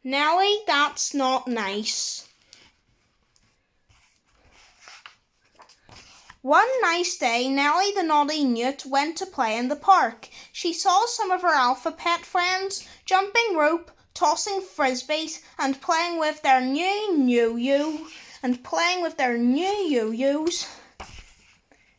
Nelly, that's not nice. One nice day, Nelly the naughty newt went to play in the park. She saw some of her AlphaPet friends jumping rope, tossing frisbees, and playing with their new yo-yos.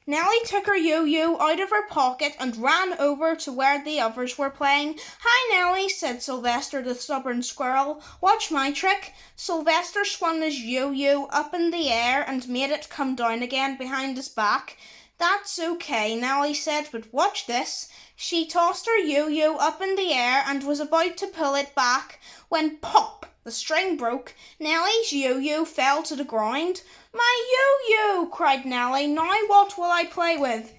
Nelly took her yo-yo out of her pocket and ran over to where the others were playing. "Hi, Nelly," said Sylvester the stubborn squirrel. "Watch my trick." Sylvester swung his yo-yo up in the air and made it come down again behind his back. "That's okay," Nelly said, "but watch this." She tossed her yo-yo up in the air and was about to pull it back when pop! The string broke. Nelly's yo-yo fell to the ground. "My yo-yo!" cried Nelly. "Now what will I play with?"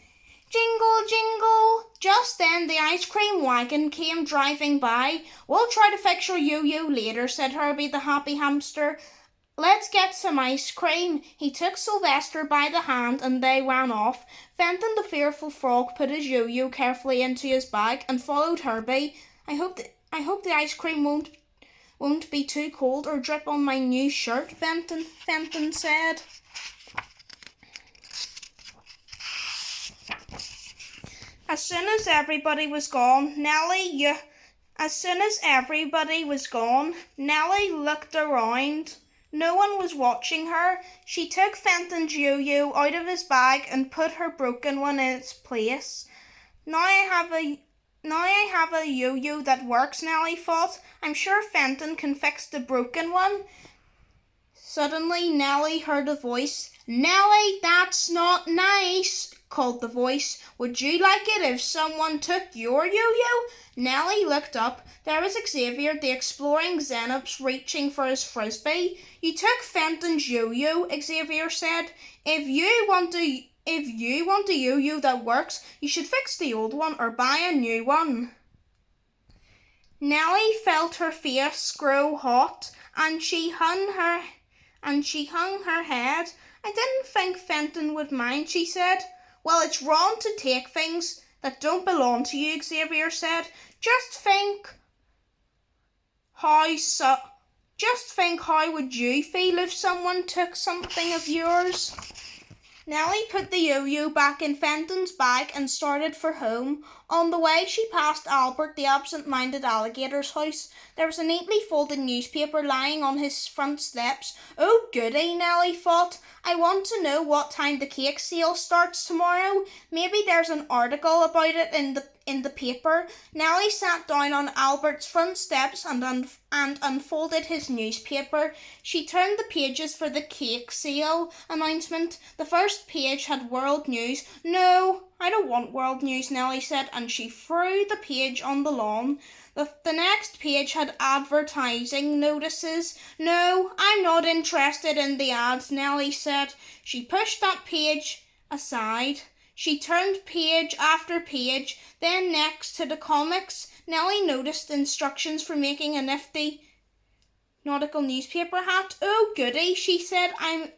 Jingle, jingle! Just then the ice cream wagon came driving by. "We'll try to fix your yo-yo later," said Herbie the happy hamster. "Let's get some ice cream." He took Sylvester by the hand and they ran off. Fenton the fearful frog put his yo-yo carefully into his bag and followed Herbie. I hope the ice cream won't be too cold or drip on my new shirt," Fenton said. As soon as everybody was gone, Nelly looked around. No one was watching her. She took Fenton's yo-yo out of his bag and put her broken one in its place. Now I have a yo-yo that works," Nelly thought. "I'm sure Fenton can fix the broken one." Suddenly, Nelly heard a voice. "Nelly, that's not nice," called the voice. "Would you like it if someone took your yo-yo?" Nelly looked up. There was Xavier, the exploring Xenops, reaching for his frisbee. "You took Fenton's yo-yo," Xavier said. If you want a yo-yo that works, you should fix the old one or buy a new one." Nelly felt her face grow hot, and she hung her head. "I didn't think Fenton would mind," she said. "Well, it's wrong to take things that don't belong to you," Xavier said. Just think how would you feel if someone took something of yours?" Nelly put the yo-yo back in Fenton's bag and started for home. On the way, she passed Albert, the absent-minded alligator's house. There was a neatly folded newspaper lying on his front steps. "Oh, goody," Nelly thought. "I want to know what time the cake sale starts tomorrow. Maybe there's an article about it in the paper." Nelly sat down on Albert's front steps and unfolded his newspaper. She turned the pages for the cake sale announcement. The first page had world news. "No, I don't want world news," Nelly said, and she threw the page on the lawn. The next page had advertising notices. "No, I'm not interested in the ads," Nelly said. She pushed that page aside. She turned page after page. Then next to the comics, Nelly noticed instructions for making a nifty nautical newspaper hat. "Oh, goody," she said.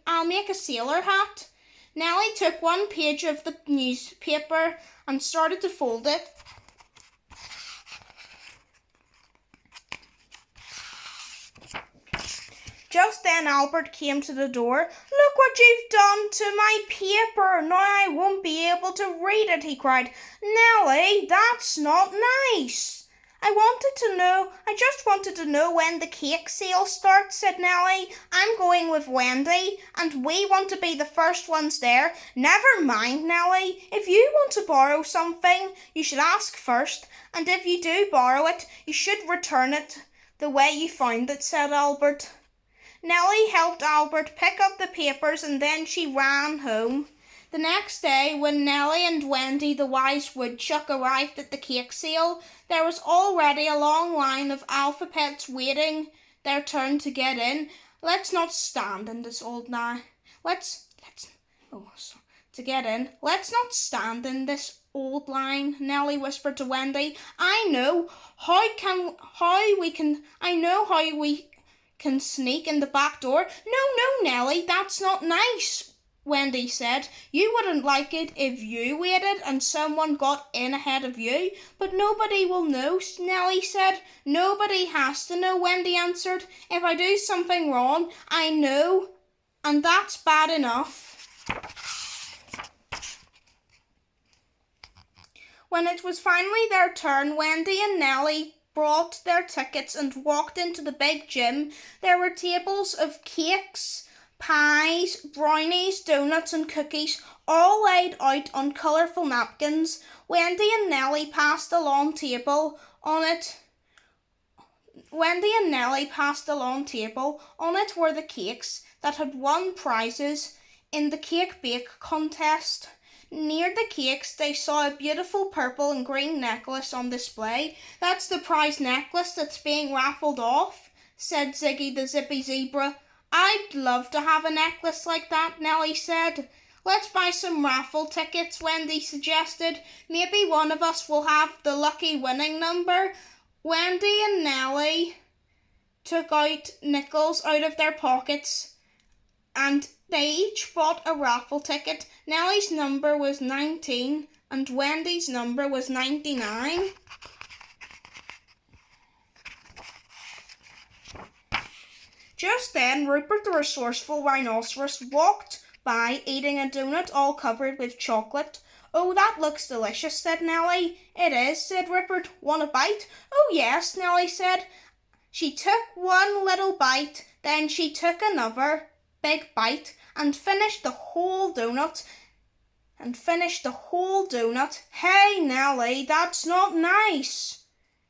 I'll make a sailor hat." Nelly took one page of the newspaper and started to fold it. Just then Albert came to the door. "Look what you've done to my paper. Now I won't be able to read it," he cried. "Nelly, that's not nice." I just wanted to know when the cake sale starts," said Nelly. "I'm going with Wendy, and we want to be the first ones there." "Never mind, Nelly. If you want to borrow something, you should ask first, and if you do borrow it, you should return it the way you found it," said Albert. Nelly helped Albert pick up the papers and then she ran home. The next day, when Nelly and Wendy the wise woodchuck arrived at the cake sale, there was already a long line of AlphaPets waiting their turn to get in. Let's not stand in this old line. Nelly whispered to Wendy. I know how we can sneak in the back door." No, Nelly, that's not nice," Wendy said. You wouldn't like it if you waited and someone got in ahead of you, but nobody will know, Nelly said. Nobody has to know, Wendy answered. If I do something wrong, I know, and that's bad enough. When it was finally their turn, Wendy and Nelly brought their tickets and walked into the big gym. There were tables of cakes, pies, brownies, donuts and cookies, all laid out on colourful napkins. Wendy and Nelly passed a long table. On it were the cakes that had won prizes in the cake bake contest. Near the cakes, they saw a beautiful purple and green necklace on display. That's the prize necklace that's being raffled off, said Ziggy the Zippy Zebra. I'd love to have a necklace like that, Nelly said. Let's buy some raffle tickets, Wendy suggested. Maybe one of us will have the lucky winning number. Wendy and Nelly took out nickels out of their pockets and they each bought a raffle ticket. Nelly's number was 19 and Wendy's number was 99. Just then, Rupert the resourceful rhinoceros walked by eating a donut all covered with chocolate. Oh, that looks delicious, said Nelly. It is, said Rupert. Want a bite? Oh, yes, Nelly said. She took one little bite, then she took another big bite and finished the whole donut. Hey, Nelly, that's not nice.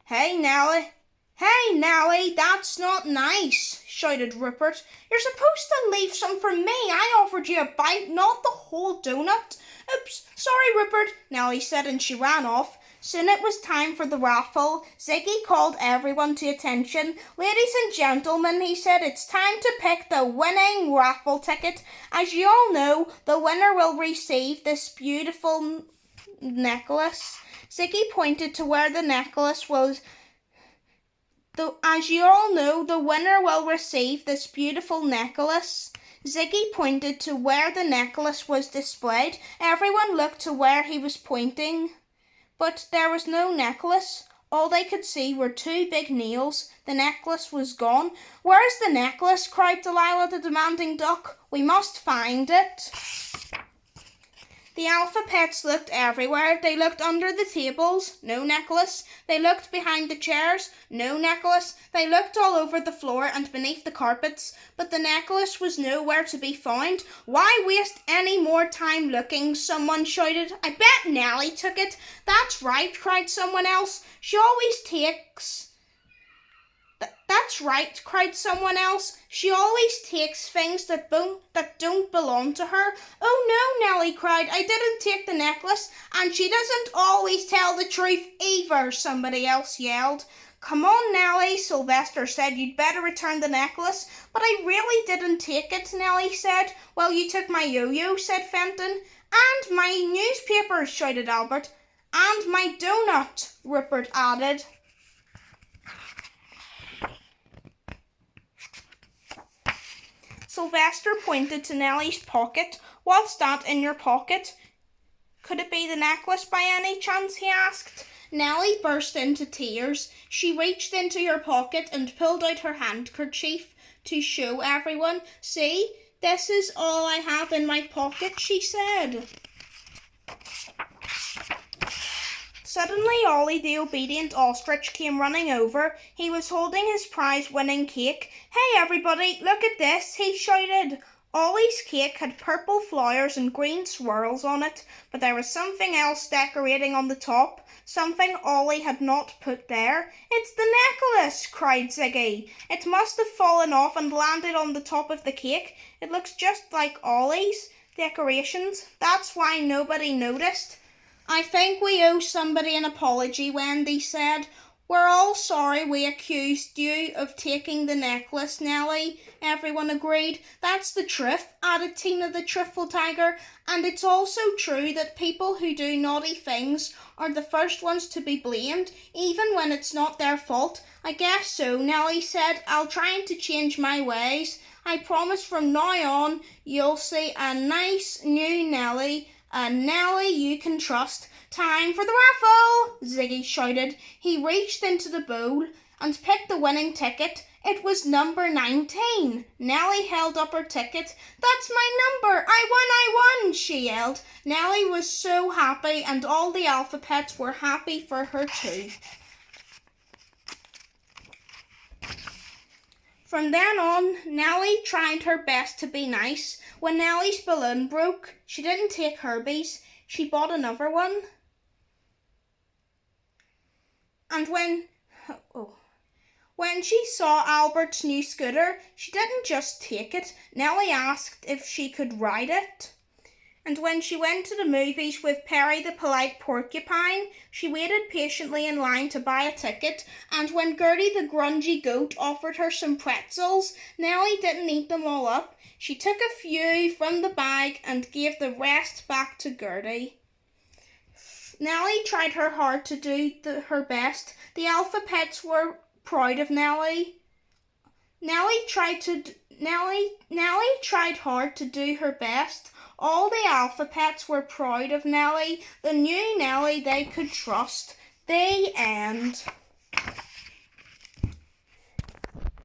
Hey, Nelly, that's not nice, shouted Rupert. You're supposed to leave some for me. I offered you a bite, not the whole donut. Oops, sorry, Rupert, Nelly said, and she ran off. Soon it was time for the raffle. Ziggy called everyone to attention. Ladies and gentlemen, he said, it's time to pick the winning raffle ticket. As you all know, the winner will receive this beautiful necklace. Ziggy pointed to where the necklace was. As you all know, the winner will receive this beautiful necklace. Ziggy pointed to where the necklace was displayed. Everyone looked to where he was pointing. But there was no necklace. All they could see were two big nails. The necklace was gone. Where's the necklace? Cried Delilah the demanding duck. We must find it. The AlphaPets looked everywhere. They looked under the tables, no necklace. They looked behind the chairs, no necklace. They looked all over the floor and beneath the carpets, but the necklace was nowhere to be found. Why waste any more time looking? Someone shouted. I bet Nelly took it. That's right, cried someone else. She always takes... That's right, cried someone else. She always takes things that don't belong to her. Oh no, Nelly cried. I didn't take the necklace, and she doesn't always tell the truth either, somebody else yelled. Come on, Nelly, Sylvester said. You'd better return the necklace. But I really didn't take it, Nelly said. Well, you took my yo-yo, said Fenton. And my newspapers, shouted Albert. And my donut, Rupert added. Sylvester pointed to Nelly's pocket. What's that in your pocket? Could it be the necklace by any chance? He asked. Nelly burst into tears. She reached into her pocket and pulled out her handkerchief to show everyone. See, this is all I have in my pocket, she said. Suddenly, Ollie the obedient ostrich came running over. He was holding his prize-winning cake. Hey, everybody, look at this, he shouted. Ollie's cake had purple flowers and green swirls on it, but there was something else decorating on the top, something Ollie had not put there. It's the necklace, cried Ziggy. It must have fallen off and landed on the top of the cake. It looks just like Ollie's decorations. That's why nobody noticed. I think we owe somebody an apology, Wendy said. We're all sorry we accused you of taking the necklace, Nelly, everyone agreed. That's the truth, added Tina the Truthful Tiger, and it's also true that people who do naughty things are the first ones to be blamed, even when it's not their fault. I guess so, Nelly said. I'll try to change my ways. I promise from now on you'll see a nice new Nelly, a Nelly you can trust. Time for the raffle! Ziggy shouted. He reached into the bowl and picked the winning ticket. It was number 19. Nelly held up her ticket. That's my number! I won! She yelled. Nelly was so happy, and all the AlphaPets were happy for her too. From then on, Nelly tried her best to be nice. When Nelly's balloon broke, she didn't take Herbie's. She bought another one. And when she saw Albert's new scooter, she didn't just take it. Nelly asked if she could ride it. And when she went to the movies with Perry the Polite Porcupine, she waited patiently in line to buy a ticket. And when Gertie the Grungy Goat offered her some pretzels, Nelly didn't eat them all up. She took a few from the bag and gave the rest back to Gertie. Nelly tried her hard to do her best. The AlphaPets were proud of Nelly. Nelly tried hard to do her best. All the AlphaPets were proud of Nelly, the new Nelly they could trust. The end.